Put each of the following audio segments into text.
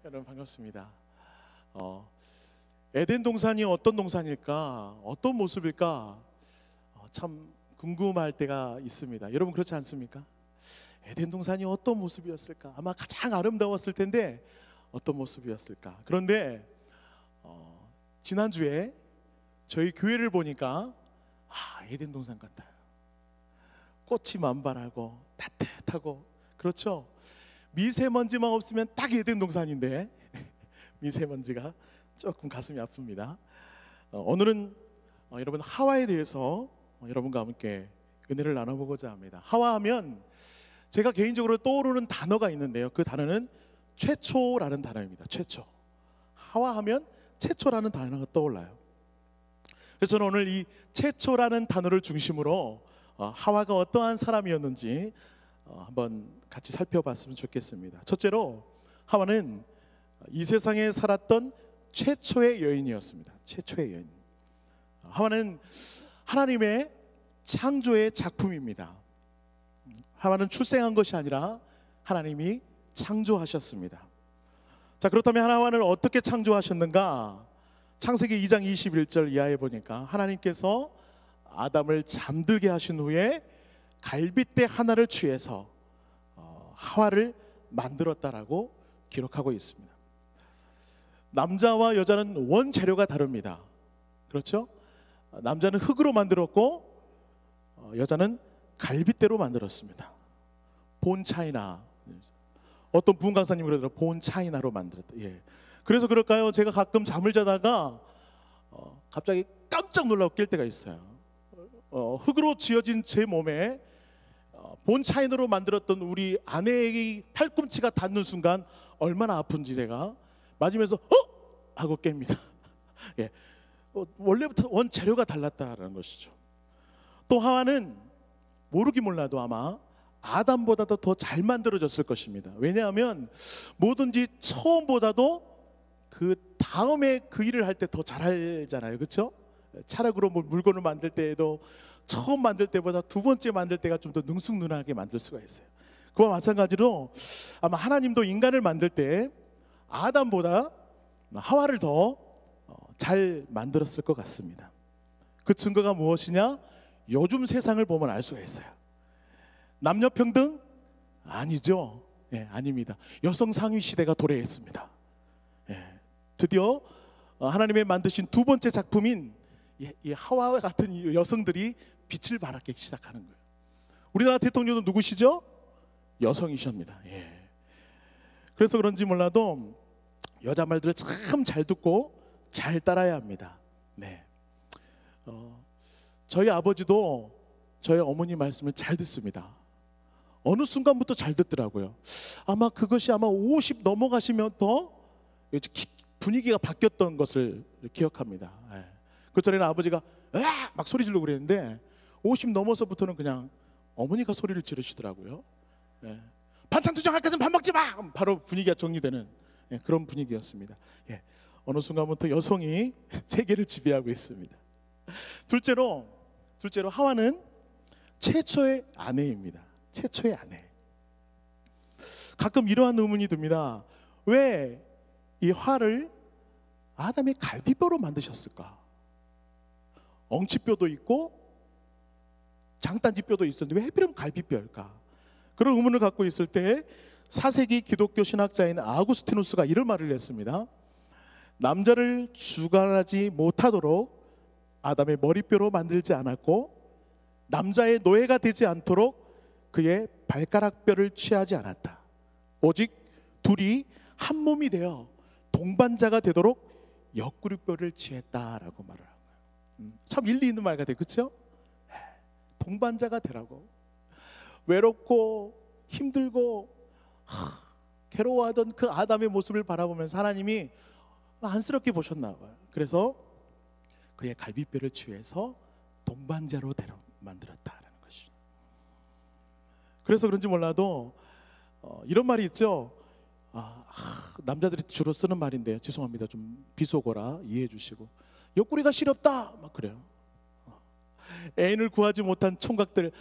여러분 반갑습니다. 에덴 동산이 어떤 동산일까? 어떤 모습일까? 참 궁금할 때가 있습니다. 여러분 그렇지 않습니까? 에덴 동산이 어떤 모습이었을까? 아마 가장 아름다웠을 텐데 어떤 모습이었을까? 그런데 지난주에 저희 교회를 보니까 에덴 동산 같아요. 꽃이 만발하고 따뜻하고, 그렇죠? 미세먼지만 없으면 딱 에덴 동산인데 미세먼지가 조금 가슴이 아픕니다. 오늘은 여러분 하와에 대해서 여러분과 함께 은혜를 나눠보고자 합니다. 하와하면 제가 개인적으로 떠오르는 단어가 있는데요, 그 단어는 최초라는 단어입니다. 최초. 하와하면 최초라는 단어가 떠올라요. 그래서 저는 오늘 이 최초라는 단어를 중심으로 하와가 어떠한 사람이었는지 한번 같이 살펴봤으면 좋겠습니다. 첫째로 하와는 이 세상에 살았던 최초의 여인이었습니다. 최초의 여인. 하와는 하나님의 창조의 작품입니다. 하와는 출생한 것이 아니라 하나님이 창조하셨습니다. 자, 그렇다면 하와를 어떻게 창조하셨는가? 창세기 2장 21절 이하에 보니까 하나님께서 아담을 잠들게 하신 후에 갈빗대 하나를 취해서 하와를 만들었다라고 기록하고 있습니다. 남자와 여자는 원재료가 다릅니다. 그렇죠? 남자는 흙으로 만들었고 여자는 갈빗대로 만들었습니다. 본 차이나, 어떤 부흥 강사님 그러더라고요. 본 차이나로 만들었다. 예. 그래서 그럴까요? 제가 가끔 잠을 자다가 갑자기 깜짝 놀라고 깰 때가 있어요. 흙으로 지어진 제 몸에 본 차인으로 만들었던 우리 아내의 팔꿈치가 닿는 순간 얼마나 아픈지 제가 맞으면서 하고 깹니다. 예. 원래부터 원재료가 달랐다라는 것이죠. 또 하와는 모르긴 몰라도 아마 아담보다도 더 잘 만들어졌을 것입니다. 왜냐하면 뭐든지 처음보다도 그 다음에 그 일을 할 때 더 잘하잖아요. 그렇죠? 차량으로 물건을 만들 때에도 처음 만들 때보다 두 번째 만들 때가 좀 더 능숙능하게 만들 수가 있어요. 그와 마찬가지로 아마 하나님도 인간을 만들 때 아담보다 하와를 더 잘 만들었을 것 같습니다. 그 증거가 무엇이냐? 요즘 세상을 보면 알 수가 있어요. 남녀평등? 아니죠. 예, 아닙니다. 여성 상위 시대가 도래했습니다. 예, 드디어 하나님의 만드신 두 번째 작품인 이 하와와 같은 이 여성들이 빛을 발하기 시작하는 거예요. 우리나라 대통령은 누구시죠? 여성이십니다. 예. 그래서 그런지 몰라도 여자 말들을 참 잘 듣고 잘 따라야 합니다. 네. 저희 아버지도 저희 어머니 말씀을 잘 듣습니다. 어느 순간부터 잘 듣더라고요. 아마 그것이 50 넘어가시면 더 분위기가 바뀌었던 것을 기억합니다. 예. 그전에는 아버지가 막 소리 지르고 그랬는데 50 넘어서부터는 그냥 어머니가 소리를 지르시더라고요. 예. 반찬 투정할 거든 밥 먹지 마! 바로 분위기가 정리되는 그런 분위기였습니다. 예. 어느 순간부터 여성이 세계를 지배하고 있습니다. 둘째로 하와는 최초의 아내입니다. 최초의 아내. 가끔 이러한 의문이 듭니다. 왜 이 화를 아담의 갈비뼈로 만드셨을까? 엉치뼈도 있고 장단지뼈도 있었는데 왜 하필이면 갈비뼈일까? 그런 의문을 갖고 있을 때 4세기 기독교 신학자인 아구스티누스가 이런 말을 했습니다. 남자를 주관하지 못하도록 아담의 머리뼈로 만들지 않았고 남자의 노예가 되지 않도록 그의 발가락뼈를 취하지 않았다. 오직 둘이 한 몸이 되어 동반자가 되도록 옆구리뼈를 취했다라고 말을 한 거예요. 참 일리 있는 말 같아요. 그렇죠? 동반자가 되라고. 외롭고 힘들고 괴로워하던 그 아담의 모습을 바라보면서 하나님이 안쓰럽게 보셨나 봐요. 그래서 그의 갈비뼈를 취해서 동반자로 만들었다라는 것이죠. 그래서 그런지 몰라도 이런 말이 있죠. 남자들이 주로 쓰는 말인데 죄송합니다. 좀 비속어라 이해해 주시고, 옆구리가 시렵다 막 그래요. 애인을 구하지 못한 총각들,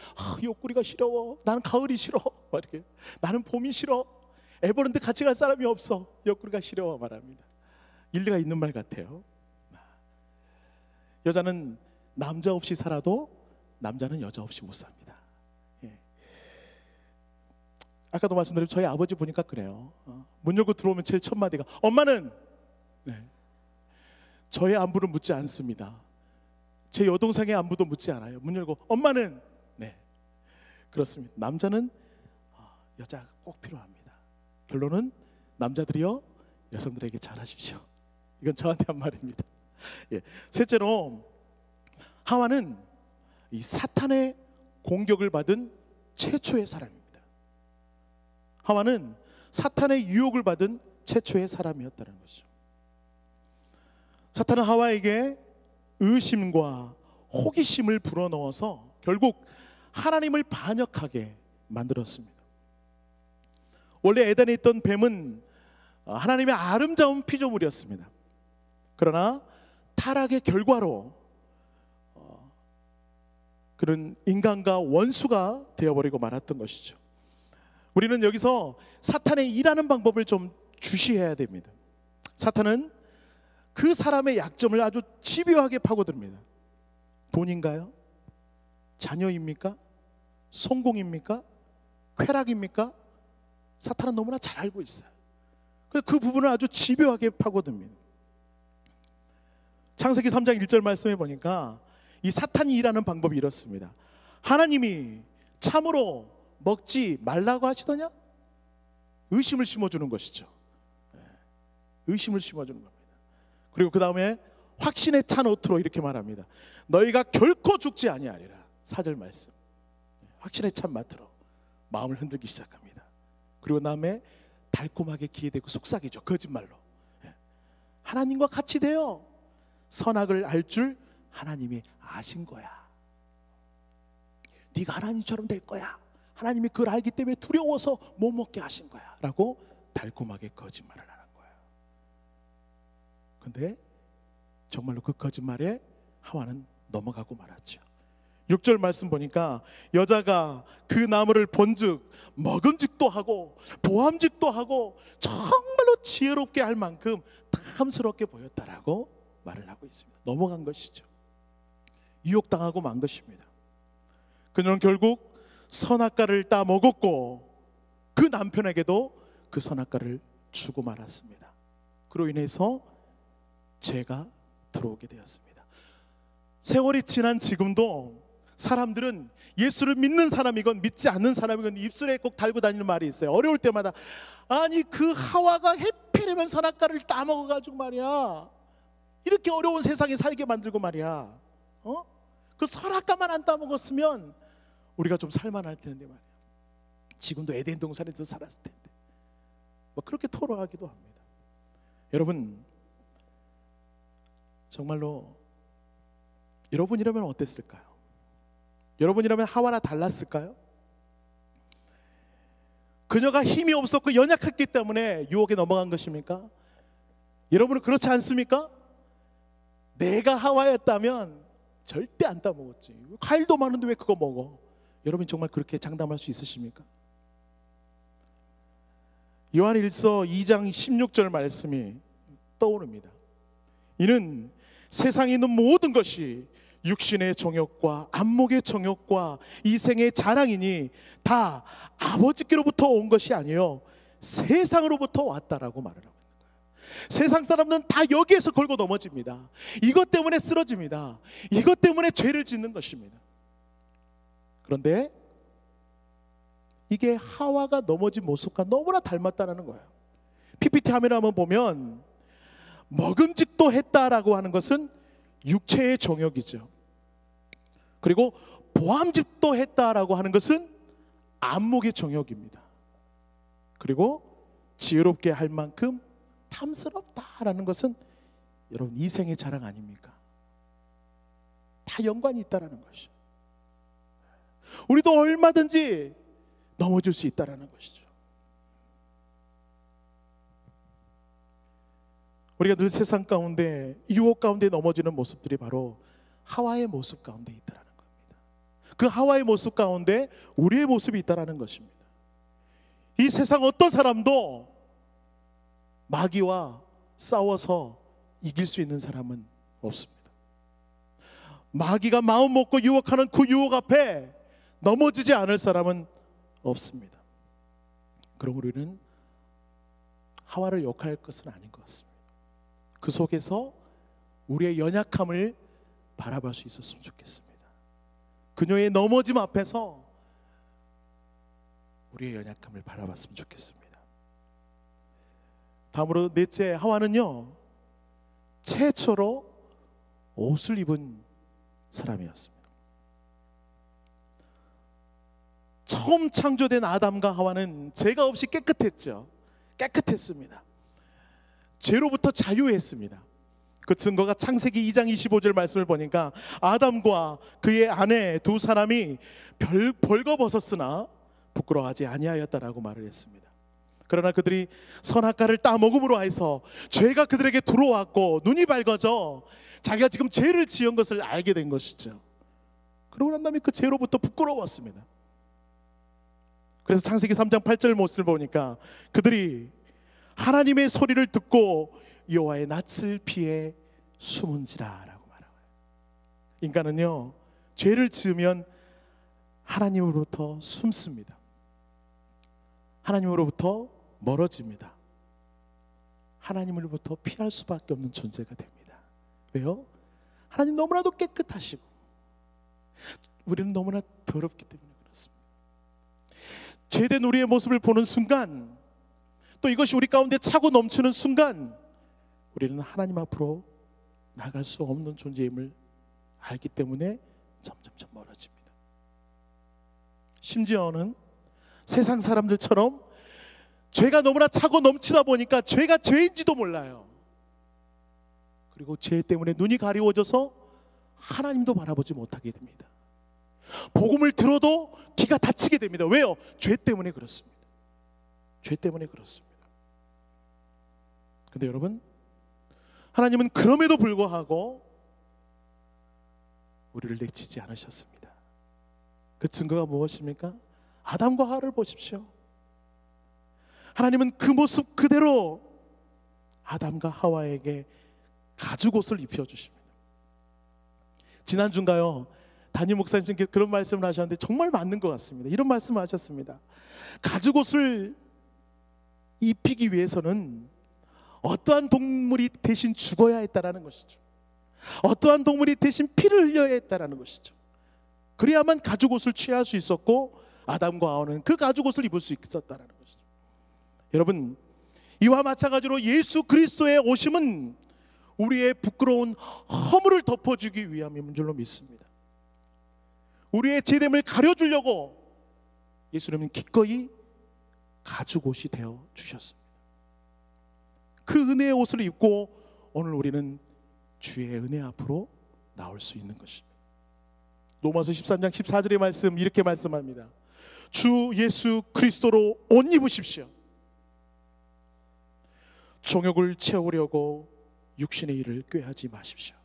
옆구리가 시려워. 나는 가을이 싫어. 막 이렇게. 나는 봄이 싫어. 애 보는데 같이 갈 사람이 없어. 옆구리가 시려워 말합니다. 일리가 있는 말 같아요. 여자는 남자 없이 살아도 남자는 여자 없이 못 삽니다. 예. 아까도 말씀드린 저희 아버지 보니까 그래요. 문 열고 들어오면 제일 첫 마디가 엄마는? 네. 저의 안부를 묻지 않습니다. 제 여동생의 안부도 묻지 않아요. 문 열고 엄마는? 네, 그렇습니다. 남자는 여자가 꼭 필요합니다. 결론은 남자들이요 여성들에게 잘하십시오. 이건 저한테 한 말입니다. 예. 셋째로 하와는 이 사탄의 공격을 받은 최초의 사람입니다. 하와는 사탄의 유혹을 받은 최초의 사람이었다는 것이죠. 사탄은 하와에게 의심과 호기심을 불어넣어서 결국 하나님을 반역하게 만들었습니다. 원래 에덴에 있던 뱀은 하나님의 아름다운 피조물이었습니다. 그러나 타락의 결과로 그런 인간과 원수가 되어버리고 말았던 것이죠. 우리는 여기서 사탄의 일하는 방법을 좀 주시해야 됩니다. 사탄은 그 사람의 약점을 아주 집요하게 파고듭니다. 돈인가요? 자녀입니까? 성공입니까? 쾌락입니까? 사탄은 너무나 잘 알고 있어요. 그 부분을 아주 집요하게 파고듭니다. 창세기 3장 1절 말씀에 보니까 이 사탄이 일하는 방법이 이렇습니다. 하나님이 참으로 먹지 말라고 하시더냐? 의심을 심어주는 것이죠. 의심을 심어주는 겁니다. 그리고 그 다음에 확신에 찬 어투로 이렇게 말합니다. 너희가 결코 죽지 아니하리라. 4절 말씀. 확신에 찬 말투로 마음을 흔들기 시작합니다. 그리고 다음에 달콤하게 귀에 대고 속삭이죠. 거짓말로. 하나님과 같이 되어 선악을 알 줄 하나님이 아신 거야. 네가 하나님처럼 될 거야. 하나님이 그걸 알기 때문에 두려워서 못 먹게 하신 거야 라고 달콤하게 거짓말을 하는 거예요. 근데 정말로 그 거짓말에 하와는 넘어가고 말았죠. 6절 말씀 보니까 여자가 그 나무를 본즉 먹음직도 하고 보암직도 하고 정말로 지혜롭게 할 만큼 탐스럽게 보였다라고 말을 하고 있습니다. 넘어간 것이죠. 유혹당하고 만 것입니다. 그녀는 결국 선악과를 따 먹었고 그 남편에게도 그 선악과를 주고 말았습니다. 그로 인해서 죄가 들어오게 되었습니다. 세월이 지난 지금도 사람들은 예수를 믿는 사람이건 믿지 않는 사람이건 입술에 꼭 달고 다니는 말이 있어요. 어려울 때마다 아니 그 하와가 해피려면 선악과를 따먹어가지고 말이야 이렇게 어려운 세상에 살게 만들고 말이야 그 선악과만 안 따먹었으면 우리가 좀 살만할 텐데 말이야. 지금도 에덴 동산에서 살았을 텐데 뭐 그렇게 토로하기도 합니다. 여러분 정말로 여러분이라면 어땠을까요? 여러분이라면 하와나 달랐을까요? 그녀가 힘이 없었고 연약했기 때문에 유혹에 넘어간 것입니까? 여러분은 그렇지 않습니까? 내가 하와였다면 절대 안 따먹었지. 과일도 많은데 왜 그거 먹어? 여러분 정말 그렇게 장담할 수 있으십니까? 요한일서 2장 16절 말씀이 떠오릅니다. 이는 세상에 있는 모든 것이 육신의 정욕과 안목의 정욕과 이생의 자랑이니 다 아버지께로부터 온 것이 아니요 세상으로부터 왔다라고 말을 하고 있는 거예요. 세상 사람들은 다 여기에서 걸고 넘어집니다. 이것 때문에 쓰러집니다. 이것 때문에 죄를 짓는 것입니다. 그런데 이게 하와가 넘어진 모습과 너무나 닮았다는 거예요. PPT 화면을 한번 보면 먹음직도 했다라고 하는 것은 육체의 정욕이죠. 그리고 보암직도 했다라고 하는 것은 안목의 정욕입니다. 그리고 지혜롭게 할 만큼 탐스럽다라는 것은 여러분 이생의 자랑 아닙니까? 다 연관이 있다라는 것이죠. 우리도 얼마든지 넘어질 수 있다라는 것이죠. 우리가 늘 세상 가운데 유혹 가운데 넘어지는 모습들이 바로 하와의 모습 가운데 있다라는 겁니다. 그 하와의 모습 가운데 우리의 모습이 있다라는 것입니다. 이 세상 어떤 사람도 마귀와 싸워서 이길 수 있는 사람은 없습니다. 마귀가 마음 먹고 유혹하는 그 유혹 앞에 넘어지지 않을 사람은 없습니다. 그럼 우리는 하와를 욕할 것은 아닌 것 같습니다. 그 속에서 우리의 연약함을 바라볼 수 있었으면 좋겠습니다. 그녀의 넘어짐 앞에서 우리의 연약함을 바라봤으면 좋겠습니다. 다음으로 넷째, 하와는요 최초로 옷을 입은 사람이었습니다. 처음 창조된 아담과 하와는 죄가 없이 깨끗했습니다. 죄로부터 자유했습니다. 그 증거가 창세기 2장 25절 말씀을 보니까 아담과 그의 아내 두 사람이 벌거벗었으나 부끄러워하지 아니하였다라고 말을 했습니다. 그러나 그들이 선악과를 따먹음으로 해서 죄가 그들에게 들어왔고 눈이 밝아져 자기가 지금 죄를 지은 것을 알게 된 것이죠. 그러고 난 다음에 그 죄로부터 부끄러웠습니다. 그래서 창세기 3장 8절 모습을 보니까 그들이 하나님의 소리를 듣고 여호와의 낯을 피해 숨은지라라고 말하고요. 인간은요 죄를 지으면 하나님으로부터 숨습니다. 하나님으로부터 멀어집니다. 하나님으로부터 피할 수밖에 없는 존재가 됩니다. 왜요? 하나님 너무나도 깨끗하시고 우리는 너무나 더럽기 때문에 그렇습니다. 죄된 우리의 모습을 보는 순간, 또 이것이 우리 가운데 차고 넘치는 순간 우리는 하나님 앞으로 나갈 수 없는 존재임을 알기 때문에 점점점 멀어집니다. 심지어는 세상 사람들처럼 죄가 너무나 차고 넘치다 보니까 죄가 죄인지도 몰라요. 그리고 죄 때문에 눈이 가리워져서 하나님도 바라보지 못하게 됩니다. 복음을 들어도 귀가 닫히게 됩니다. 왜요? 죄 때문에 그렇습니다. 죄 때문에 그렇습니다. 근데 여러분, 하나님은 그럼에도 불구하고 우리를 내치지 않으셨습니다. 그 증거가 무엇입니까? 아담과 하와를 보십시오. 하나님은 그 모습 그대로 아담과 하와에게 가죽옷을 입혀주십니다. 지난주인가요? 담임 목사님께서 그런 말씀을 하셨는데 정말 맞는 것 같습니다. 이런 말씀을 하셨습니다. 가죽옷을 입히기 위해서는 어떠한 동물이 대신 죽어야 했다라는 것이죠. 어떠한 동물이 대신 피를 흘려야 했다라는 것이죠. 그래야만 가죽옷을 취할 수 있었고 아담과 하와는 그 가죽옷을 입을 수 있었다라는 것이죠. 여러분, 이와 마찬가지로 예수 그리스도의 오심은 우리의 부끄러운 허물을 덮어주기 위함인 줄로 믿습니다. 우리의 죄됨을 가려주려고 예수님은 기꺼이 가죽옷이 되어 주셨습니다. 그 은혜의 옷을 입고 오늘 우리는 주의 은혜 앞으로 나올 수 있는 것입니다. 로마서 13장 14절의 말씀 이렇게 말씀합니다. 주 예수 그리스도로 옷 입으십시오. 정욕을 채우려고 육신의 일을 꾀하지 마십시오.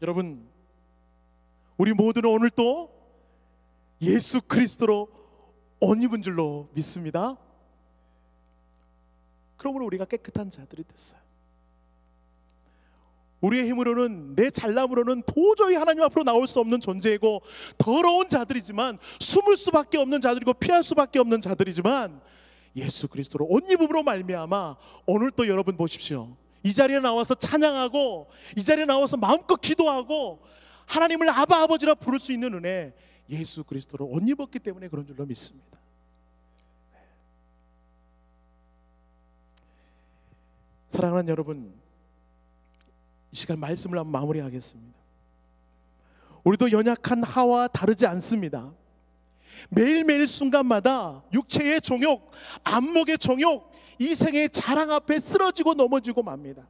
여러분, 우리 모두는 오늘 또 예수 그리스도로 옷 입은 줄로 믿습니다. 그러므로 우리가 깨끗한 자들이 됐어요. 우리의 힘으로는, 내 잘남으로는 도저히 하나님 앞으로 나올 수 없는 존재이고 더러운 자들이지만, 숨을 수밖에 없는 자들이고 피할 수밖에 없는 자들이지만 예수 그리스도로 옷 입음으로 말미암아 오늘 또 여러분 보십시오. 이 자리에 나와서 찬양하고 이 자리에 나와서 마음껏 기도하고 하나님을 아바 아버지라 부를 수 있는 은혜, 예수 그리스도로 옷 입었기 때문에 그런 줄로 믿습니다. 사랑하는 여러분, 이 시간 말씀을 한번 마무리하겠습니다. 우리도 연약한 하와와 다르지 않습니다. 매일매일 순간마다 육체의 정욕, 안목의 정욕, 이생의 자랑 앞에 쓰러지고 넘어지고 맙니다.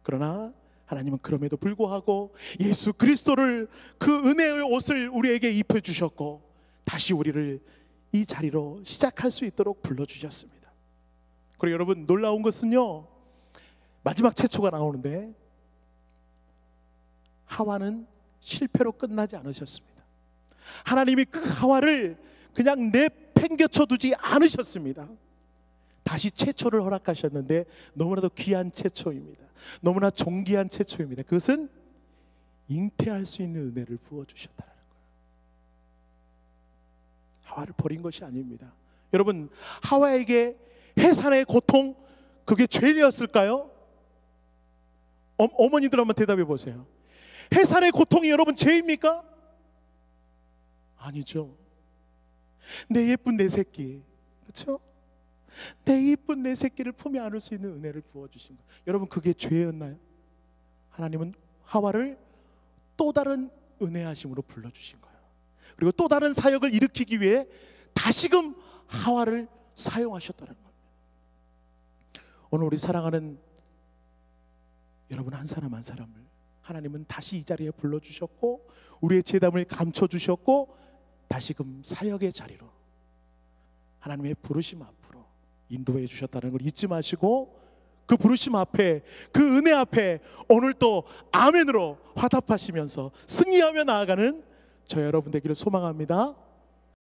그러나 하나님은 그럼에도 불구하고 예수 그리스도를, 그 은혜의 옷을 우리에게 입혀주셨고 다시 우리를 이 자리로 시작할 수 있도록 불러주셨습니다. 그리고 여러분, 놀라운 것은요, 마지막 최초가 나오는데 하와는 실패로 끝나지 않으셨습니다. 하나님이 그 하와를 그냥 내 땡겨쳐 두지 않으셨습니다. 다시 최초를 허락하셨는데 너무나도 귀한 최초입니다. 너무나 존귀한 최초입니다. 그것은 잉태할 수 있는 은혜를 부어주셨다는 거예요. 하와를 버린 것이 아닙니다. 여러분, 하와에게 해산의 고통, 그게 죄였을까요? 어머니들 한번 대답해 보세요. 해산의 고통이 여러분 죄입니까? 아니죠. 내 예쁜 내 새끼, 그렇죠? 내 예쁜 내 새끼를 품에 안을 수 있는 은혜를 부어주신 것, 여러분 그게 죄였나요? 하나님은 하와를 또 다른 은혜하심으로 불러주신 거예요. 그리고 또 다른 사역을 일으키기 위해 다시금 하와를 사용하셨다는 겁니다. 오늘 우리 사랑하는 여러분 한 사람 한 사람을 하나님은 다시 이 자리에 불러주셨고 우리의 죄담을 감춰주셨고 다시금 사역의 자리로 하나님의 부르심 앞으로 인도해 주셨다는 걸 잊지 마시고 그 부르심 앞에, 그 은혜 앞에 오늘 또 아멘으로 화답하시면서 승리하며 나아가는 저 여러분 되기를 소망합니다.